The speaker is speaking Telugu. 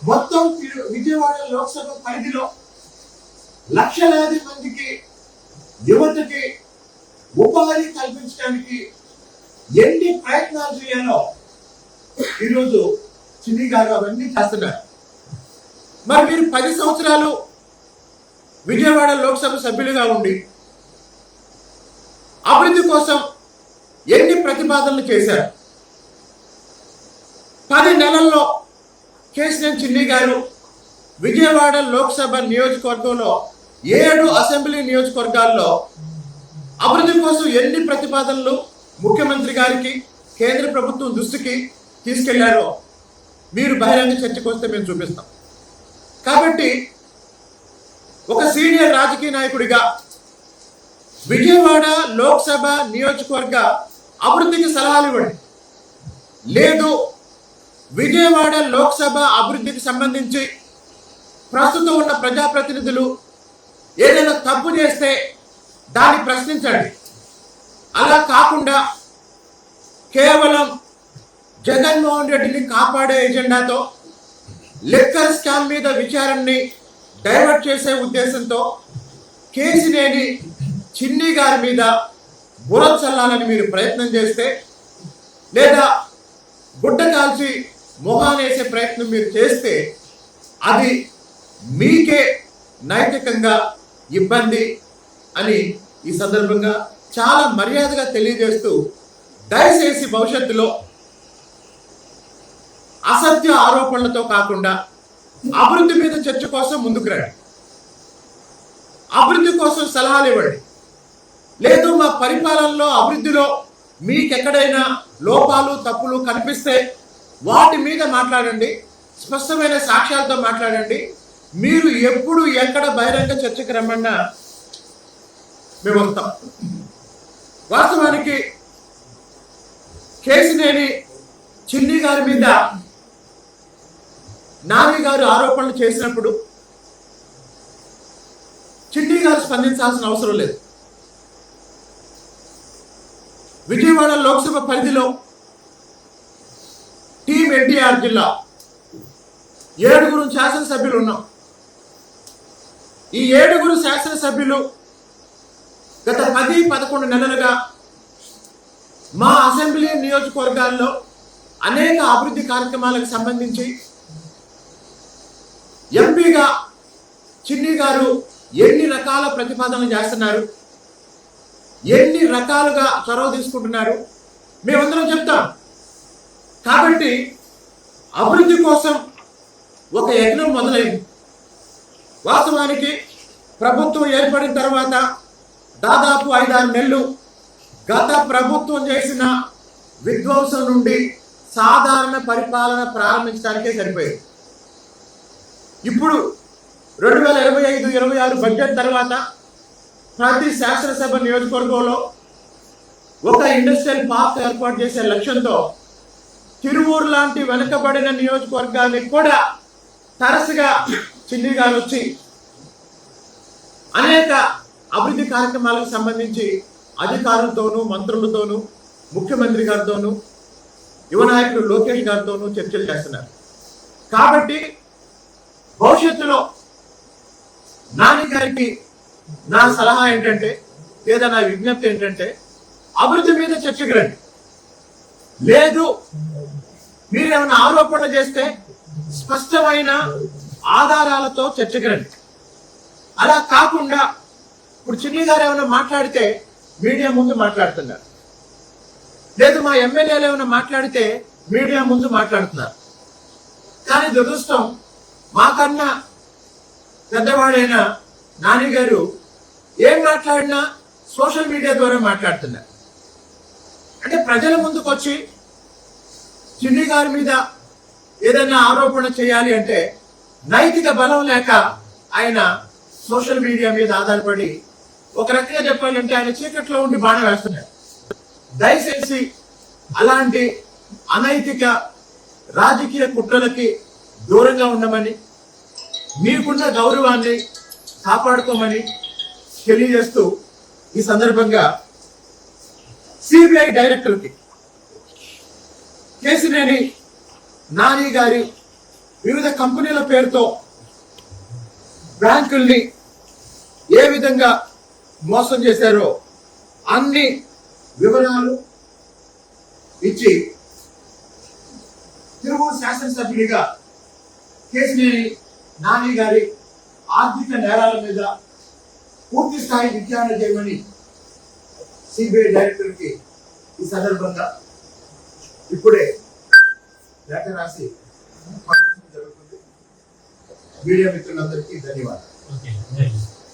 మొత్తం విజయవాడ లోక్సభ పరిధిలో లక్షలాది మందికి యువతకి ఉపాధి కల్పించడానికి ఎన్ని ప్రయత్నాలు చేయాలో ఈరోజు చిన్ని గారు అవన్నీ చేస్తున్నారు. మరి మీరు 10 సంవత్సరాలు విజయవాడ లోక్సభ సభ్యులుగా ఉండి అభివృద్ధి కోసం ఎన్ని ప్రతిపాదనలు చేశారు? 10 నెలల్లో కేసీఆర్ చిన్ని గారు విజయవాడ లోక్సభ నియోజకవర్గంలో 7 అసెంబ్లీ నియోజకవర్గాల్లో అభివృద్ధి కోసం ఎన్ని ప్రతిపాదనలు ముఖ్యమంత్రి గారికి కేంద్ర ప్రభుత్వం దృష్టికి తీసుకెళ్లారో మీరు బహిరంగ చర్చకు వస్తే మేము చూపిస్తాం. కాబట్టి ఒక సీనియర్ రాజకీయ నాయకుడిగా విజయవాడ లోక్సభ నియోజకవర్గ అభివృద్ధికి సలహాలు ఇవ్వండి. లేదు విజయవాడ లోక్సభ అభివృద్ధికి సంబంధించి ప్రస్తుతం ఉన్న ప్రజాప్రతినిధులు ఏదైనా తప్పు చేస్తే దాన్ని ప్రశ్నించండి. అలా కాకుండా కేవలం జగన్మోహన్ రెడ్డిని కాపాడే ఎజెండాతో లిక్కర్ స్కామ్ మీద విచారణని డైవర్ట్ చేసే ఉద్దేశంతో కేసినేని చిన్ని గారి మీద బురద చల్లాలని మీరు ప్రయత్నం చేస్తే, లేదా గుడ్డ కాల్చి మొహానేసే ప్రయత్నం మీరు చేస్తే అది మీకే నైతికంగా ఇబ్బంది అని ఈ సందర్భంగా చాలా మర్యాదగా తెలియజేస్తూ, దయచేసి భవిష్యత్తులో అసత్య ఆరోపణలతో కాకుండా అభివృద్ధి మీద చర్చ కోసం ముందుకు రండి. అభివృద్ధి కోసం సలహాలు ఇవ్వండి. లేదు మా పరిపాలనలో అభివృద్ధిలో మీకెక్కడైనా లోపాలు తప్పులు కనిపిస్తే వాటి మీద మాట్లాడండి. స్పష్టమైన సాక్ష్యాలతో మాట్లాడండి. మీరు ఎప్పుడు ఎక్కడ బహిరంగ చర్చకు రమ్మన్నా మేము వస్తాం. వాస్తవానికి కేసినేని చిన్ని గారి మీద నాని గారు ఆరోపణలు చేసినప్పుడు చిన్ని గారు స్పందించాల్సిన అవసరం లేదు. విజయవాడ లోక్సభ పరిధిలో టీం ఎన్టీఆర్ జిల్లా 7 శాసనసభ్యులు ఉన్నాం. ఈ 7 శాసనసభ్యులు గత 10-11 నెలలుగా మా అసెంబ్లీ నియోజకవర్గాల్లో అనేక అభివృద్ధి కార్యక్రమాలకు సంబంధించి ఎంపీగా చిన్ని గారు ఎన్ని రకాల ప్రతిపాదనలు చేస్తున్నారు, ఎన్ని రకాలుగా చొరవ తీసుకుంటున్నారు మేమందరం చెప్తాం. కాబట్టి అభివృద్ధి కోసం ఒక యజ్ఞం మొదలైంది. వాస్తవానికి ప్రభుత్వం ఏర్పడిన తర్వాత దాదాపు 5-6 నెలలు గత ప్రభుత్వం చేసిన విధ్వంసం నుండి సాధారణ పరిపాలన ప్రారంభించడానికే సరిపోయింది. ఇప్పుడు 2025-26 బడ్జెట్ తర్వాత ప్రతి శాసనసభ నియోజకవర్గంలో ఒక ఇండస్ట్రియల్ పార్క్ ఏర్పాటు చేసే లక్ష్యంతో తిరువూరు లాంటి వెనుకబడిన నియోజకవర్గానికి కూడా తరచుగా చిన్ని గారు వచ్చి అనేక అభివృద్ధి కార్యక్రమాలకు సంబంధించి అధికారులతోనూ మంత్రులతోనూ ముఖ్యమంత్రి గారితోనూ యువ నాయకుడు లోకేష్ గారితోనూ చర్చలు చేస్తున్నారు. కాబట్టి భవిష్యత్తులో నాని గారికి నా సలహా ఏంటంటే, లేదా నా విజ్ఞప్తి ఏంటంటే, అభివృద్ధి మీద చర్చకు రండి. లేదు మీరేమైనా ఆరోపణ చేస్తే స్పష్టమైన ఆధారాలతో చర్చకు రండి. అలా కాకుండా ఇప్పుడు చిన్ని గారు ఏమైనా మాట్లాడితే మీడియా ముందు మాట్లాడుతున్నారు, లేదు మా ఎమ్మెల్యేలు ఏమైనా మాట్లాడితే మీడియా ముందు మాట్లాడుతున్నారు. కానీ దురదృష్టం మాకన్నా పెద్దవాడైన నాని గారు ఏం మాట్లాడినా సోషల్ మీడియా ద్వారా మాట్లాడుతున్నారు. అంటే ప్రజల ముందుకు వచ్చి చిన్ని గారి మీద ఏదైనా ఆరోపణ చేయాలి అంటే నైతిక బలం లేక ఆయన సోషల్ మీడియా మీద ఆధారపడి ఒక రకంగా చెప్పాలంటే ఆయన చీకట్లో ఉండి బాణ వేస్తున్నారు. దయచేసి అలాంటి అనైతిక రాజకీయ కుట్రలకి దూరంగా ఉండమని, మీకున్న గౌరవాన్ని కాపాడుకోమని తెలియజేస్తూ ఈ సందర్భంగా సిబిఐ డైరెక్టర్కి కేసినేని నాని గారి వివిధ కంపెనీల పేరుతో బ్యాంకుల్ని ఏ విధంగా మోసం చేశారో అన్ని వివరాలు ఇచ్చి తిరువూరు శాసనసభ్యుడిగా కేశినేని నాని గారి ఆర్థిక నేరాల మీద పూర్తి స్థాయి విచారణ చేయమని సిబిఐ డైరెక్టర్కి ఈ సందర్భంగా ఇప్పుడే లేఖ రాసి పంపించడం జరుగుతుంది. మీడియా మిత్రులందరికీ ధన్యవాదాలు.